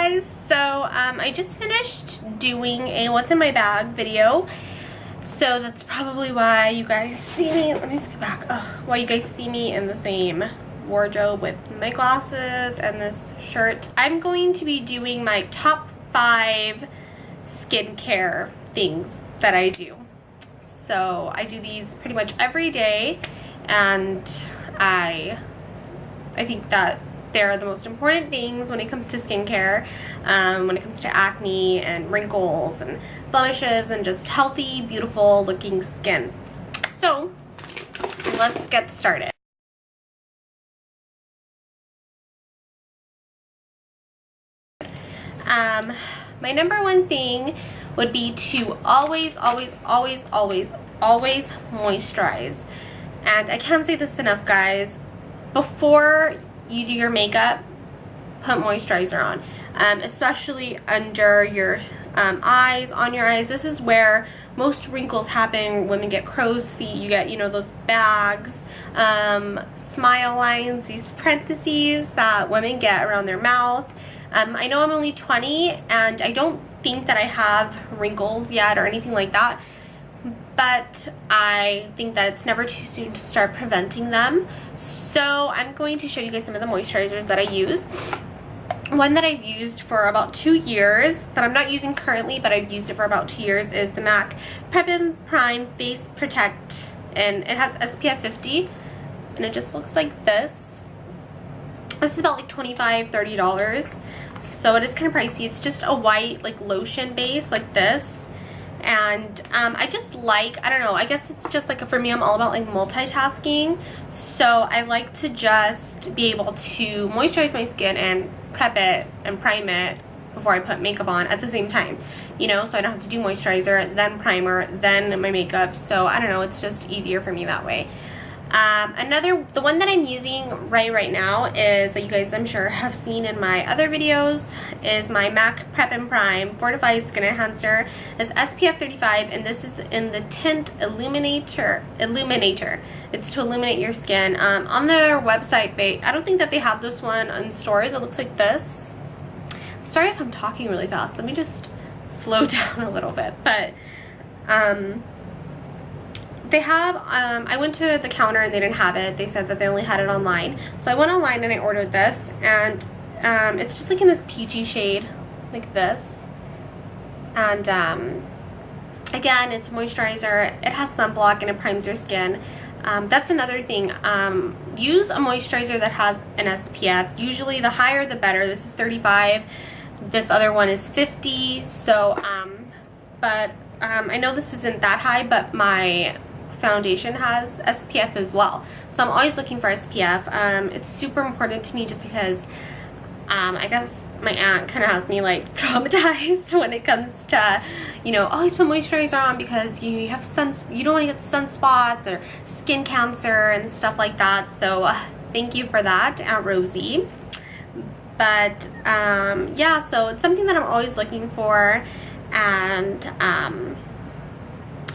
guys, so I just finished doing a what's in my bag video, so that's probably why you guys see me, let me just get back, why you guys see me in the same wardrobe with my glasses and this shirt. I'm going to be doing my top 5 skincare things that I do. So I do these pretty much every day, and I think that they're the most important things when it comes to skincare, when it comes to acne and wrinkles and blemishes and just healthy, beautiful looking skin. So let's get started. My number one thing would be to always moisturize. And I can't say this enough, guys. Before you do your makeup, put moisturizer on, especially under your eyes, on your eyes. This is where most wrinkles happen. Women get crow's feet, you get, you know, those bags, smile lines, these parentheses that women get around their mouth. I know I'm only 20 and I don't think that I have wrinkles yet or anything like that, but I think that it's never too soon to start preventing them. So I'm going to show you guys some of the moisturizers that I use. One that I've used for about 2 years, that I'm not using currently, but I've used it for about 2 years, is the MAC Prep+Prime Face Protect, and it has SPF 50, and it just looks like this. This is about like $25–30, so it is kind of pricey. It's just a white like lotion base like this, and I just like, I don't know, I guess it's just like, for me, I'm all about like multitasking, so I like to just be able to moisturize my skin and prep it and prime it before I put makeup on at the same time, you know, so I don't have to do moisturizer, then primer, then my makeup. So I don't know, it's just easier for me that way. The one that I'm using right now is, that you guys I'm sure have seen in my other videos, is my MAC Prep+Prime Fortified Skin Enhancer. It's SPF 35, and this is in the tint illuminator. It's to illuminate your skin. On their website, I don't think that they have this one in stores. It looks like this. Sorry if I'm talking really fast. Let me just slow down a little bit. But they have, I went to the counter and they didn't have it. They said that they only had it online. So I went online and I ordered this, and it's just like in this peachy shade like this. And again, it's a moisturizer. It has sunblock and it primes your skin. That's another thing. Use a moisturizer that has an SPF. Usually the higher the better. This is 35. This other one is 50. So, I know this isn't that high, but my foundation has SPF as well, so I'm always looking for SPF. It's super important to me just because I guess my aunt kind of has me like traumatized when it comes to, you know, always put moisturizer on because you have you don't want to get sunspots or skin cancer and stuff like that. So thank you for that, Aunt Rosie. But yeah, so it's something that I'm always looking for, and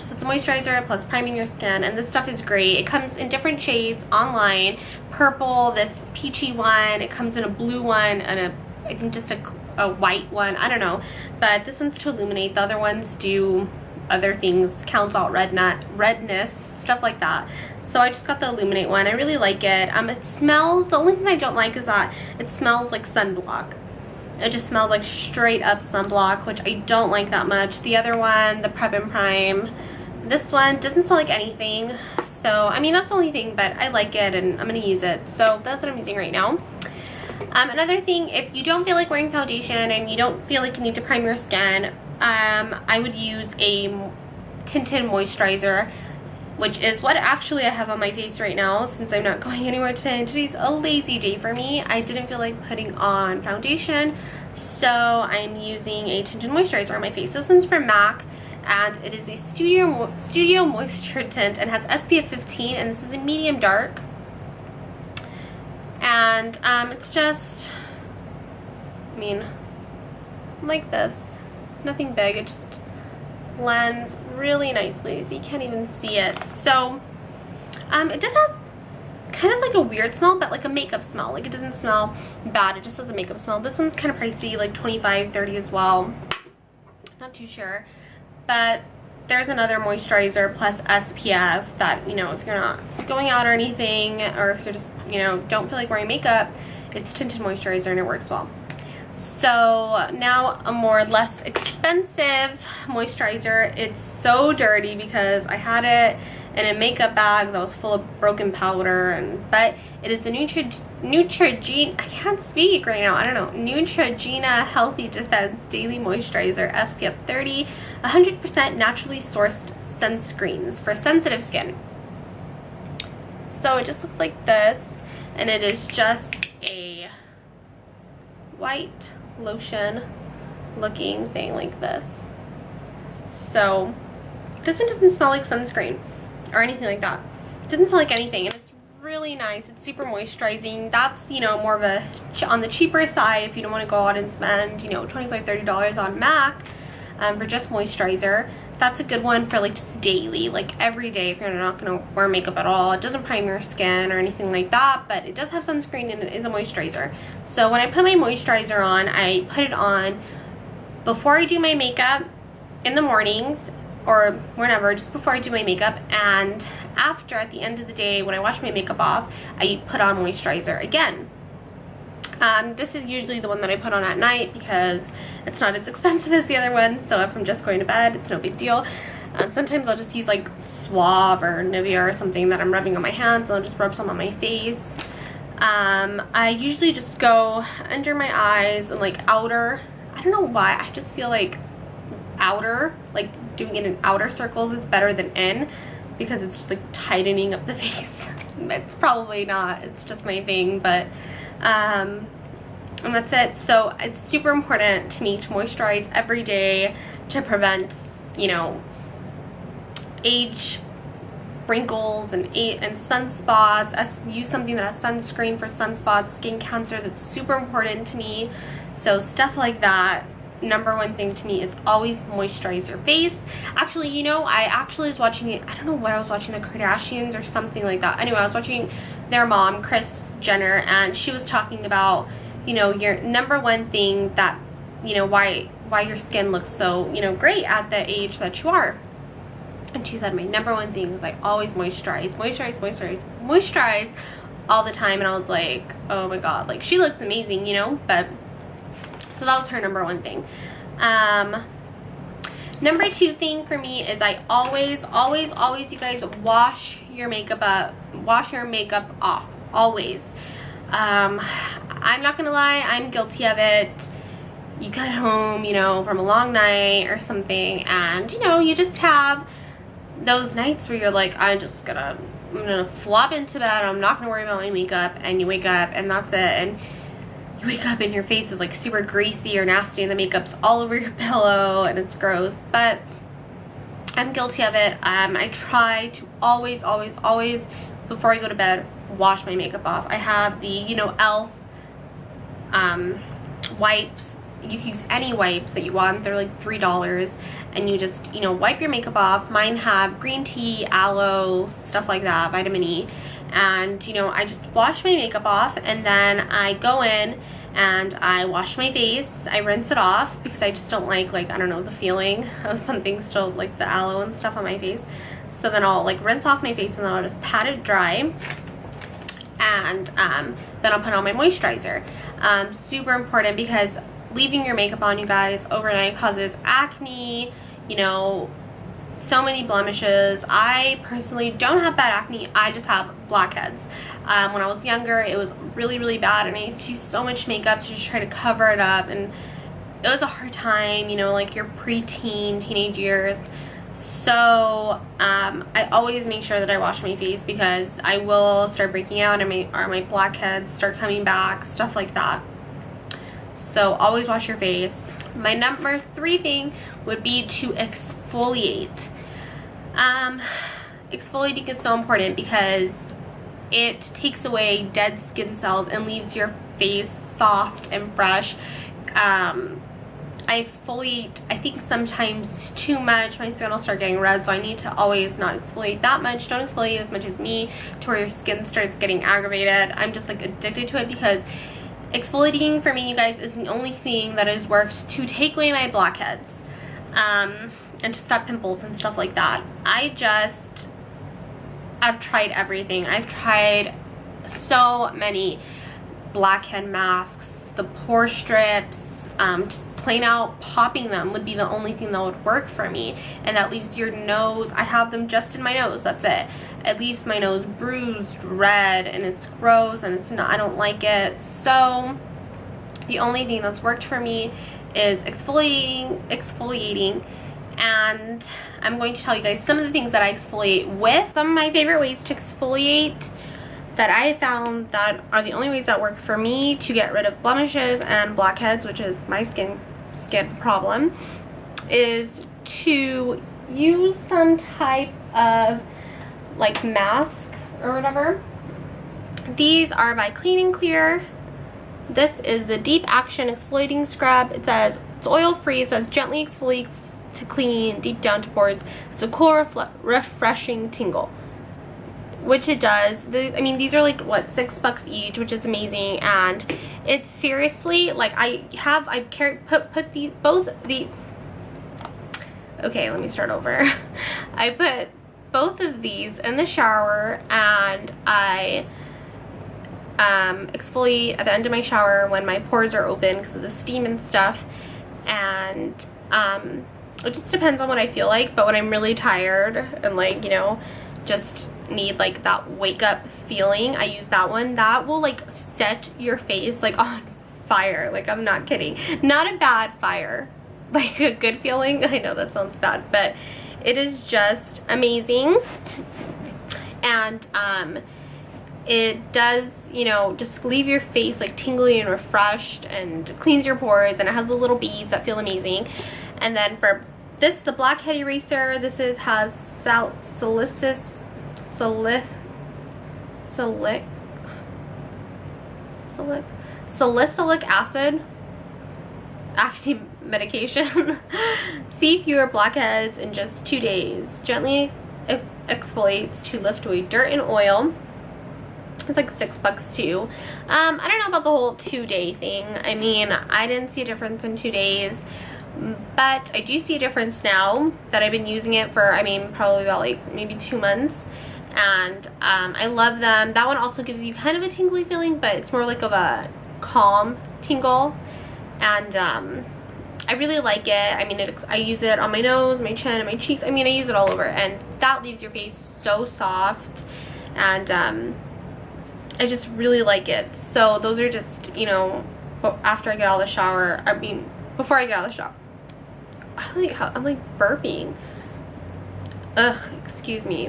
so it's a moisturizer plus priming your skin, and this stuff is great. It comes in different shades online. Purple, this peachy one, it comes in a blue one, and I think just a white one, I don't know. But this one's to illuminate. The other ones do other things, counts out redness, stuff like that. So I just got the illuminate one. I really like it. It smells, the only thing I don't like is that it smells like sunblock. It just smells like straight up sunblock, which I don't like that much. The other one, the Prep+Prime, this one doesn't smell like anything. So, I mean, that's the only thing, but I like it and I'm going to use it. So that's what I'm using right now. Another thing, if you don't feel like wearing foundation and you don't feel like you need to prime your skin, I would use a tinted moisturizer, which is what actually I have on my face right now since I'm not going anywhere today. And today's a lazy day for me. I didn't feel like putting on foundation, so I'm using a tinted moisturizer on my face. This one's from MAC, and it is a Studio Moisture Tint, and has SPF 15, and this is a medium dark. And it's just, I mean, like this. Nothing big. It just blends really nicely, so you can't even see it. So it does have kind of like a weird smell, but like a makeup smell. Like it doesn't smell bad, it just has a makeup smell. This one's kind of pricey, like $25, $30 as well. Not too sure. But there's another moisturizer plus SPF that, you know, if you're not going out or anything, or if you're just, you know, don't feel like wearing makeup, it's tinted moisturizer and it works well. So now a less expensive moisturizer. It's so dirty because I had it in a makeup bag that was full of broken powder, but it is the Neutrogena, I can't speak right now, I don't know, Neutrogena Healthy Defense Daily Moisturizer SPF 30, 100% naturally sourced sunscreens for sensitive skin. So it just looks like this, and it is just a white lotion looking thing like this. So this one doesn't smell like sunscreen or anything like that. It doesn't smell like anything, and it's really nice. It's super moisturizing. That's, you know, more of a on the cheaper side if you don't want to go out and spend, you know, $25, $30 on MAC for just moisturizer. That's a good one for like just daily, like every day if you're not going to wear makeup at all. It doesn't prime your skin or anything like that, but it does have sunscreen and it is a moisturizer. So when I put my moisturizer on, I put it on before I do my makeup in the mornings or whenever, just before I do my makeup, and after, at the end of the day, when I wash my makeup off, I put on moisturizer again. This is usually the one that I put on at night because it's not as expensive as the other one, so if I'm just going to bed, it's no big deal. Sometimes I'll just use like Suave or Nivea or something that I'm rubbing on my hands, and I'll just rub some on my face. I usually just go under my eyes and like outer. I don't know why, I just feel like outer, like doing it in outer circles is better than in, because it's just like tightening up the face. It's probably not, it's just my thing, but and that's it. So it's super important to me to moisturize every day to prevent, you know, age, wrinkles, and sunspots. Use something that has sunscreen for sunspots, skin cancer. That's super important to me. So stuff like that. Number one thing to me is always moisturize your face. Actually, you know, I actually was watching it, I don't know what I was watching, the Kardashians or something like that. Anyway, I was watching their mom, Kris Jenner, and she was talking about, you know, your number one thing that, you know, why your skin looks so, you know, great at the age that you are. And she said, my number one thing is I always moisturize all the time. And I was like, oh my god, like she looks amazing, you know. But so that was her number one thing. Number two thing for me is I always, you guys, wash your makeup off, always. I'm not gonna lie, I'm guilty of it. You get home, you know, from a long night or something, and you know, you just have those nights where you're like, I'm gonna flop into bed, I'm not gonna worry about my makeup, and you wake up and that's it, and you wake up and your face is like super greasy or nasty and the makeup's all over your pillow and it's gross. But I'm guilty of it. I try to always before I go to bed wash my makeup off. I have the, you know, e.l.f. Wipes. You can use any wipes that you want. They're like $3, and you just, you know, wipe your makeup off. Mine have green tea, aloe, stuff like that, vitamin E. And, you know, I just wash my makeup off, and then I go in and I wash my face. I rinse it off because I just don't like, I don't know, the feeling of something still, like the aloe and stuff on my face. So then I'll like rinse off my face, and then I'll just pat it dry, and then I'll put on my moisturizer. Super important, because leaving your makeup on, you guys, overnight causes acne, you know, so many blemishes. I personally don't have bad acne, I just have blackheads. When I was younger, it was really bad, and I used to use so much makeup to just try to cover it up, and it was a hard time, you know, like your preteen, teenage years. So I always make sure that I wash my face, because I will start breaking out, and my blackheads start coming back, stuff like that. So always wash your face. My number 3 thing would be to exfoliate. Exfoliating is so important because it takes away dead skin cells and leaves your face soft and fresh. I exfoliate, I think sometimes too much. My skin will start getting red, so I need to always not exfoliate that much. Don't exfoliate as much as me to where your skin starts getting aggravated. I'm just like addicted to it because exfoliating for me, you guys, is the only thing that has worked to take away my blackheads and to stop pimples and stuff like that. I've tried everything. I've tried so many blackhead masks, the pore strips, just plain out popping them would be the only thing that would work for me, and that leaves your nose, I have them just in my nose, that's it. It leaves my nose bruised, red, and it's gross, and it's not, I don't like it. So the only thing that's worked for me is exfoliating, and I'm going to tell you guys some of the things that I exfoliate with. Some of my favorite ways to exfoliate that I found that are the only ways that work for me to get rid of blemishes and blackheads, which is my skin problem, is to use some type of like mask or whatever. These are by Clean and Clear. This is the Deep Action Exfoliating Scrub. It says it's oil free. It says gently exfoliates to clean deep down to pores. It's a cool refreshing tingle, which it does. I mean, these are like what, $6 each, which is amazing. And it's seriously like put these okay, let me start over. I put both of these in the shower, and I exfoliate at the end of my shower when my pores are open because of the steam and stuff. And it just depends on what I feel like, but when I'm really tired and like, you know, just need like that wake up feeling, I use that one. That will like set your face like on fire. Like, I'm not kidding. Not a bad fire, like a good feeling. I know that sounds bad, but it is just amazing. And it does, you know, just leave your face like tingly and refreshed, and cleans your pores, and it has the little beads that feel amazing. And then for this, the blackhead eraser, this has salicylic acid acne medication. See fewer blackheads in just 2 days. Gently exfoliates to lift away dirt and oil. It's like $6 too. I don't know about the whole 2-day thing. I mean, I didn't see a difference in 2 days, but I do see a difference now that I've been using it for, I mean, probably about like maybe 2 months. And I love them. That one also gives you kind of a tingly feeling, but it's more like of a calm tingle. And I really like it. I mean, I use it on my nose, my chin, and my cheeks. I mean, I use it all over, and that leaves your face so soft. And I just really like it. So those are just, you know, after I get out of the shower. I mean, before I get out of the shower. I'm like burping. Ugh, excuse me.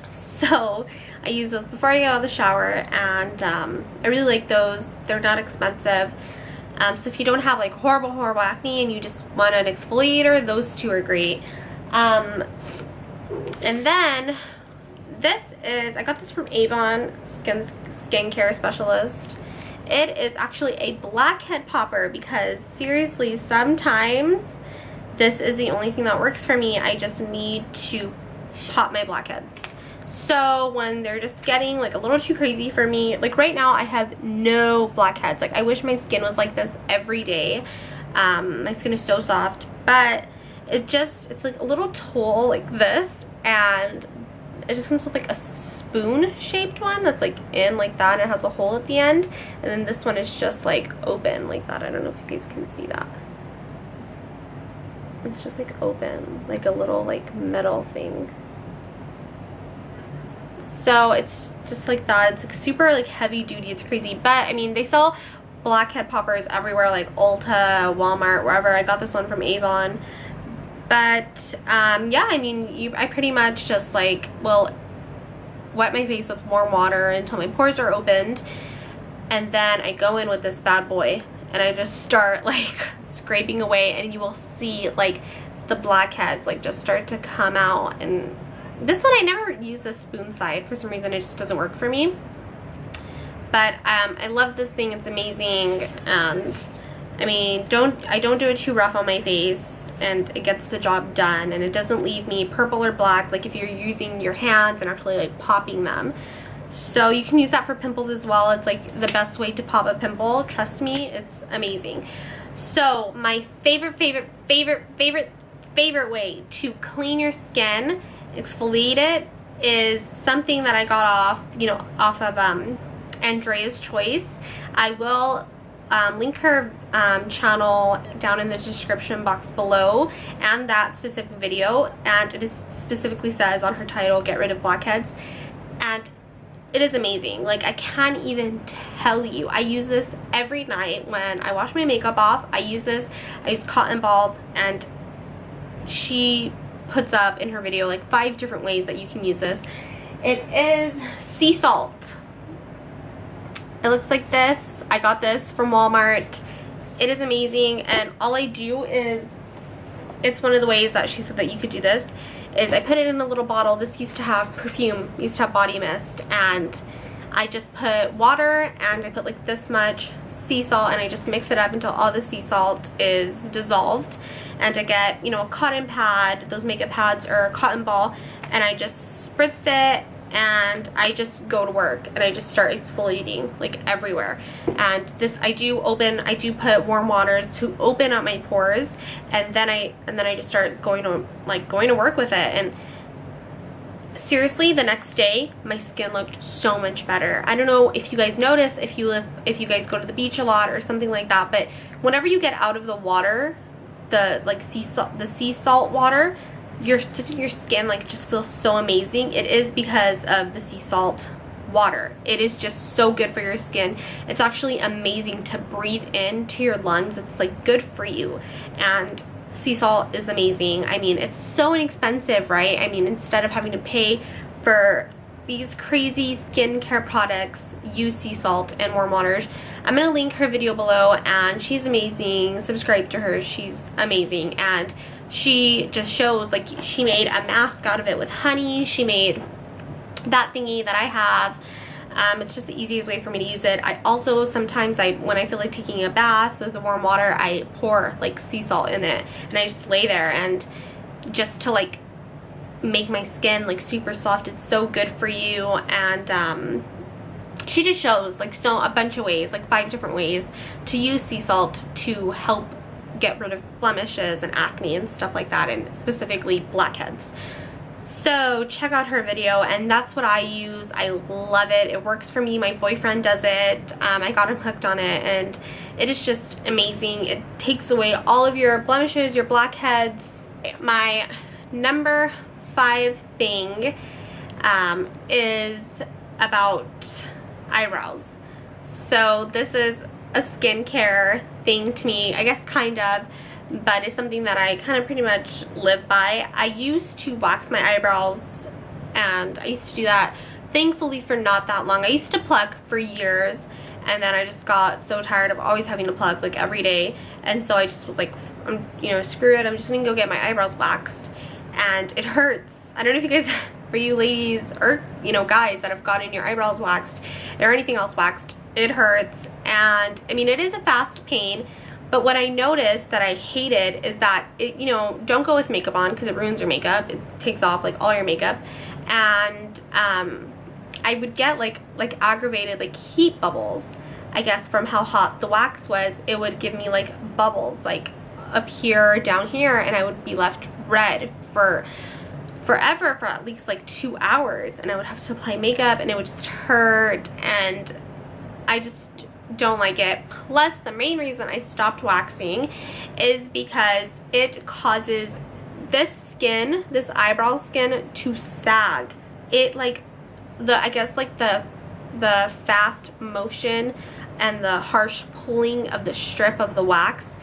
So I use those before I get out of the shower, and I really like those. They're not expensive. So if you don't have like horrible acne and you just want an exfoliator, those two are great. And then this is, I got this from Avon, skincare specialist. It is actually a blackhead popper, because seriously, sometimes this is the only thing that works for me. I just need to pop my blackheads. So when they're just getting like a little too crazy for me, like right now I have no blackheads. Like, I wish my skin was like this every day. My skin is so soft, but it's like a little tool like this, and it just comes with like a spoon shaped one that's like in like that, and it has a hole at the end. And then this one is just like open like that. I don't know if you guys can see that. It's just like open, like a little like metal thing. So it's just like that. It's like super like heavy duty. It's crazy. But I mean, they sell blackhead poppers everywhere, like Ulta, Walmart, wherever. I got this one from Avon. But yeah, I mean, I pretty much just like will wet my face with warm water until my pores are opened, and then I go in with this bad boy and I just start like scraping away, and you will see like the blackheads like just start to come out. And this one, I never use the spoon side for some reason. It just doesn't work for me. But I love this thing. It's amazing. And I mean, I don't do it too rough on my face, and it gets the job done, and it doesn't leave me purple or black like if you're using your hands and actually like popping them. So you can use that for pimples as well. It's like the best way to pop a pimple. Trust me, it's amazing. So my favorite way to clean your skin, exfoliate it, is something that I got off of Andrea's Choice. I will link her channel down in the description box below, and that specific video, and it specifically says on her title, get rid of blackheads, and it is amazing. Like, I can't even tell you. I use this every night when I wash my makeup off. I use this. I use cotton balls, and she puts up in her video like 5 different ways that you can use this. It is sea salt. It looks like this. I got this from Walmart. It is amazing, and all I do is, it's one of the ways that she said that you could do this, is I put it in a little bottle. This used to have perfume, used to have body mist, and I just put water and I put like this much sea salt, and I just mix it up until all the sea salt is dissolved. And I get, you know, a cotton pad, those makeup pads, or a cotton ball, and I just spritz it, and I just go to work, and I just start exfoliating like everywhere. And this, I do put warm water to open up my pores, and then I just start going to work with it. And seriously, the next day my skin looked so much better. I don't know if you guys notice, if you guys go to the beach a lot or something like that, but whenever you get out of the water, the sea salt water, your skin like just feels so amazing. It is because of the sea salt water. It is just so good for your skin. It's actually amazing to breathe into your lungs. It's like good for you. And sea salt is amazing. I mean, it's so inexpensive, right? I mean, instead of having to pay for these crazy skincare products, use sea salt and warm waters. I'm gonna link her video below, and she's amazing. Subscribe to her. She's amazing, and she just shows, like, she made a mask out of it with honey. She made that thingy that I have. It's just the easiest way for me to use it. I also sometimes, when I feel like taking a bath with the warm water, I pour like sea salt in it, and I just lay there, and just to like make my skin like super soft. It's so good for you. And she just shows like a bunch of ways, like 5 different ways to use sea salt to help get rid of blemishes and acne and stuff like that, and specifically blackheads. So check out her video, and that's what I use. I love it. It works for me. My boyfriend does it. I got him hooked on it, and it is just amazing. It takes away all of your blemishes, your blackheads. My number 5 thing is about eyebrows. So this is a skincare thing to me, I guess, kind of, but it's something that I kind of pretty much live by. I used to wax my eyebrows, and I used to do that, thankfully, for not that long. I used to pluck for years, and then I just got so tired of always having to pluck like every day, and so I just was like, screw it, I'm just gonna go get my eyebrows waxed. And it hurts. I don't know if you guys, for you ladies or guys that have gotten your eyebrows waxed or anything else waxed, it hurts. And I mean, it is a fast pain, but what I noticed that I hated is that don't go with makeup on, because it ruins your makeup. It takes off like all your makeup. And I would get like aggravated like heat bubbles, I guess, from how hot the wax was. It would give me like bubbles like up here, down here, and I would be left red for forever, for at least like 2 hours, and I would have to apply makeup, and it would just hurt, and I just don't like it. Plus, the main reason I stopped waxing is because it causes this eyebrow skin to sag. It like the fast motion and the harsh pulling of the strip of the wax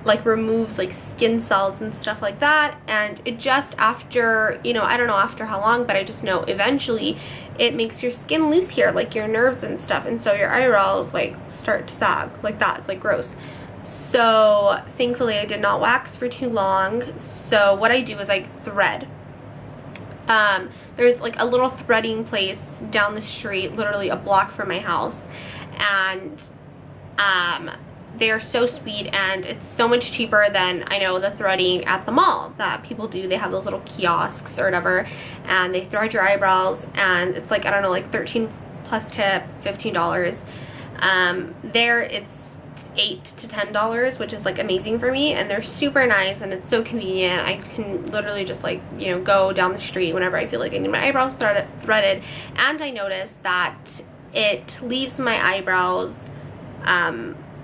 like removes like skin cells and stuff like that, and it just after, I don't know after how long, but I just know eventually it makes your skin loose here, like your nerves and stuff, and so your eyebrows like start to sag like that. It's like gross. So thankfully I did not wax for too long. So what I do is I thread. There's like a little threading place down the street, literally a block from my house, and they are so sweet, and it's so much cheaper than, I know, the threading at the mall that people do. They have those little kiosks or whatever, and they thread your eyebrows, and it's like, I don't know, like 13 plus tip, $15. There it's $8 to $10, which is like amazing for me, and they're super nice, and it's so convenient. I can literally just, like, you know, go down the street whenever I feel like I need my eyebrows threaded. And I noticed that it leaves my eyebrows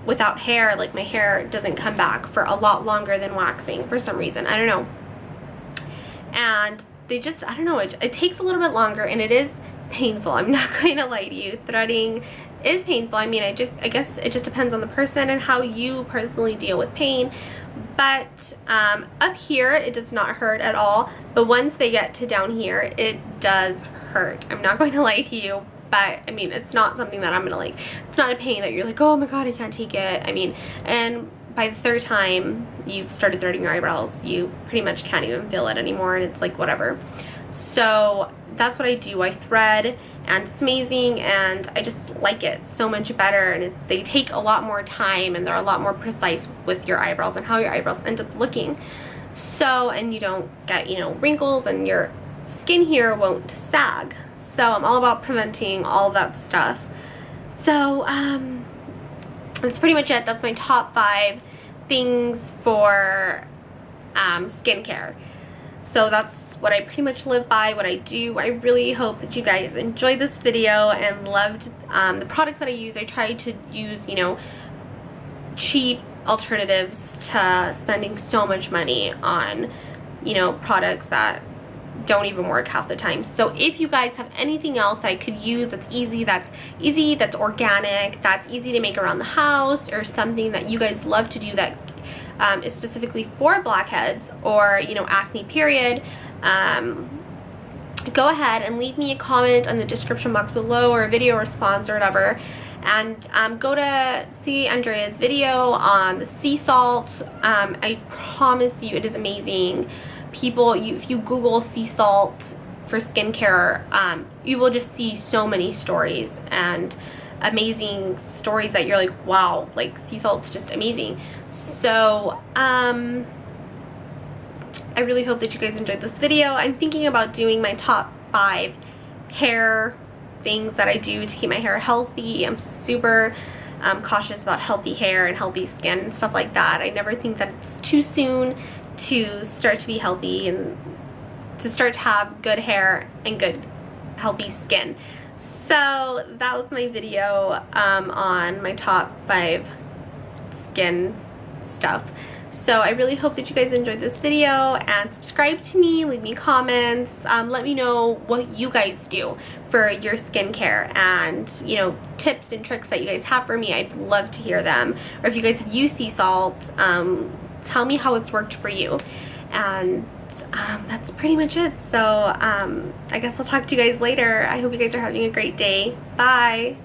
without hair. Like, my hair doesn't come back for a lot longer than waxing for some reason. I don't know. And they just, I don't know, it takes a little bit longer, and it is painful. I'm not going to lie to you. Threading is painful. I mean, I guess it just depends on the person and how you personally deal with pain. But up here, it does not hurt at all. But once they get to down here, it does hurt. I'm not going to lie to you. But I mean, it's not something that I'm gonna, like, it's not a pain that you're like, oh my god, I can't take it. I mean, and by the third time you've started threading your eyebrows, you pretty much can't even feel it anymore, and it's like whatever. So that's what I do. I thread, and it's amazing, and I just like it so much better, and they take a lot more time, and they're a lot more precise with your eyebrows and how your eyebrows end up looking. So, and you don't get, you know, wrinkles, and your skin here won't sag. So I'm all about preventing all of that stuff. So that's pretty much it. That's my top 5 things for skincare. So that's what I pretty much live by, what I do. I really hope that you guys enjoyed this video and loved the products that I use. I try to use, you know, cheap alternatives to spending so much money on, you know, products that don't even work half the time. So if you guys have anything else that I could use that's easy, that's organic, that's easy to make around the house, or something that you guys love to do that is specifically for blackheads or, you know, acne period, go ahead and leave me a comment on the description box below, or a video response or whatever. And go to see Andrea's video on the sea salt. I promise you it is amazing. People, if you Google sea salt for skincare, you will just see so many stories, and amazing stories that you're like, wow, like, sea salt's just amazing. So I really hope that you guys enjoyed this video. I'm thinking about doing my top 5 hair things that I do to keep my hair healthy. I'm super cautious about healthy hair and healthy skin and stuff like that. I never think that it's too soon to start to be healthy and to start to have good hair and good healthy skin. So that was my video on my top 5 skin stuff. So I really hope that you guys enjoyed this video, and subscribe to me, leave me comments, let me know what you guys do for your skincare, and, you know, tips and tricks that you guys have for me. I'd love to hear them. Or if you guys have used sea salt, tell me how it's worked for you. And that's pretty much it. So I guess I'll talk to you guys later. I hope you guys are having a great day. Bye.